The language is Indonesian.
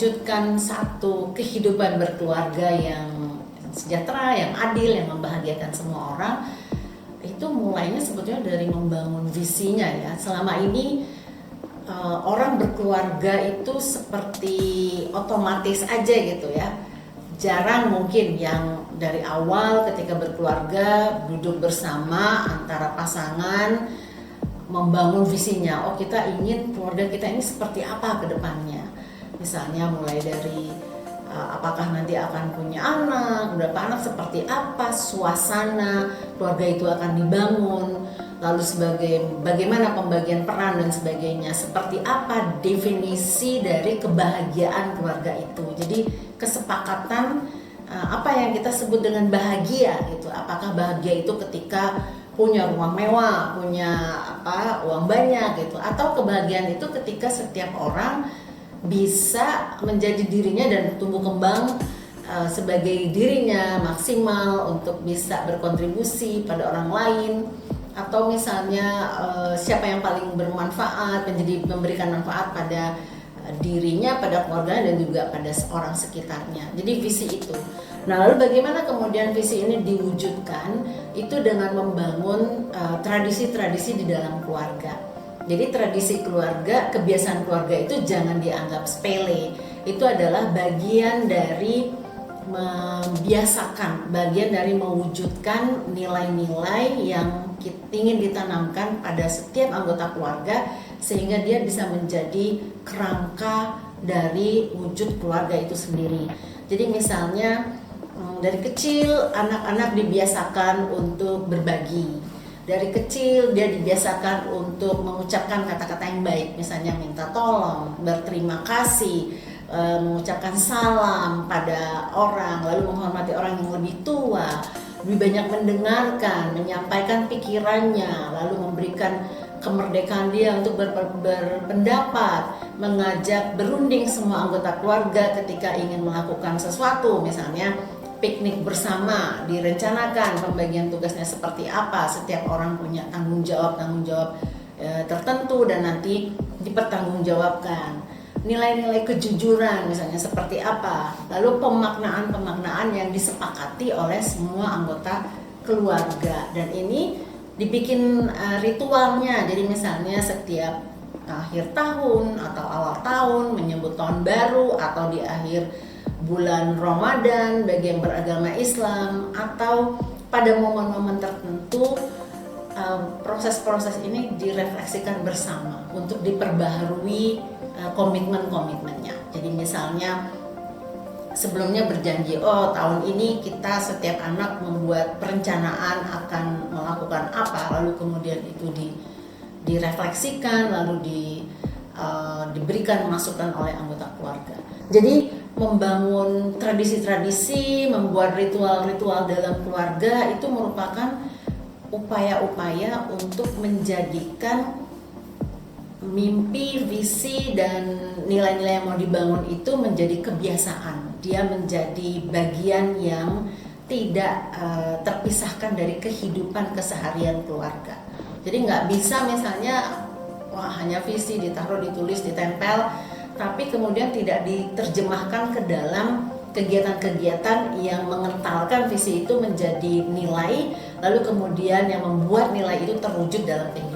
mewujudkan satu kehidupan berkeluarga yang sejahtera, yang adil, yang membahagiakan semua orang, itu mulainya sebetulnya dari membangun visinya ya. Selama ini orang berkeluarga itu seperti otomatis aja gitu ya. Jarang mungkin yang dari awal ketika berkeluarga duduk bersama antara pasangan membangun visinya. Oh, kita ingin keluarga kita ini seperti apa ke depannya. Misalnya mulai dari apakah nanti akan punya anak, berapa anak, seperti apa suasana keluarga itu akan dibangun, lalu bagaimana pembagian peran dan sebagainya, seperti apa definisi dari kebahagiaan keluarga itu. Jadi kesepakatan apa yang kita sebut dengan bahagia gitu. Apakah bahagia itu ketika punya rumah mewah, punya uang banyak gitu, atau kebahagiaan itu ketika setiap orang bisa menjadi dirinya dan tumbuh kembang sebagai dirinya maksimal untuk bisa berkontribusi pada orang lain, atau misalnya siapa yang paling bermanfaat, memberikan manfaat pada dirinya, pada keluarga dan juga pada orang sekitarnya. Jadi visi itu. Nah, lalu bagaimana kemudian visi ini diwujudkan? Itu dengan membangun tradisi-tradisi di dalam keluarga. Jadi tradisi keluarga, kebiasaan keluarga itu jangan dianggap sepele. Itu adalah bagian dari membiasakan, bagian dari mewujudkan nilai-nilai yang ingin ditanamkan pada setiap anggota keluarga sehingga dia bisa menjadi kerangka dari wujud keluarga itu sendiri. Jadi misalnya dari kecil anak-anak dibiasakan untuk berbagi. Dari kecil dia dibiasakan untuk mengucapkan kata-kata yang baik, misalnya minta tolong, berterima kasih, mengucapkan salam pada orang, lalu menghormati orang yang lebih tua, lebih banyak mendengarkan, menyampaikan pikirannya, lalu memberikan kemerdekaan dia untuk berpendapat, mengajak berunding semua anggota keluarga ketika ingin melakukan sesuatu, misalnya piknik bersama, direncanakan pembagian tugasnya seperti apa, setiap orang punya tanggung jawab tertentu dan nanti dipertanggungjawabkan. Nilai-nilai kejujuran misalnya seperti apa, lalu pemaknaan yang disepakati oleh semua anggota keluarga, dan ini dibikin ritualnya. Jadi misalnya setiap akhir tahun atau awal tahun menyambut tahun baru, atau di akhir bulan Ramadan bagi yang beragama Islam, atau pada momen-momen tertentu, proses-proses ini direfleksikan bersama untuk diperbaharui komitmen-komitmennya. Jadi misalnya sebelumnya berjanji, oh tahun ini kita setiap anak membuat perencanaan akan melakukan apa, lalu kemudian itu direfleksikan, lalu diberikan masukan oleh anggota keluarga. Jadi membangun tradisi-tradisi, membuat ritual-ritual dalam keluarga itu merupakan upaya-upaya untuk menjadikan mimpi, visi, dan nilai-nilai yang mau dibangun itu menjadi kebiasaan. Dia menjadi bagian yang tidak terpisahkan dari kehidupan keseharian keluarga. Jadi nggak bisa misalnya hanya visi ditaruh, ditulis, ditempel, tapi kemudian tidak diterjemahkan ke dalam kegiatan-kegiatan yang mengentalkan visi itu menjadi nilai, lalu kemudian yang membuat nilai itu terwujud dalam kehidupan.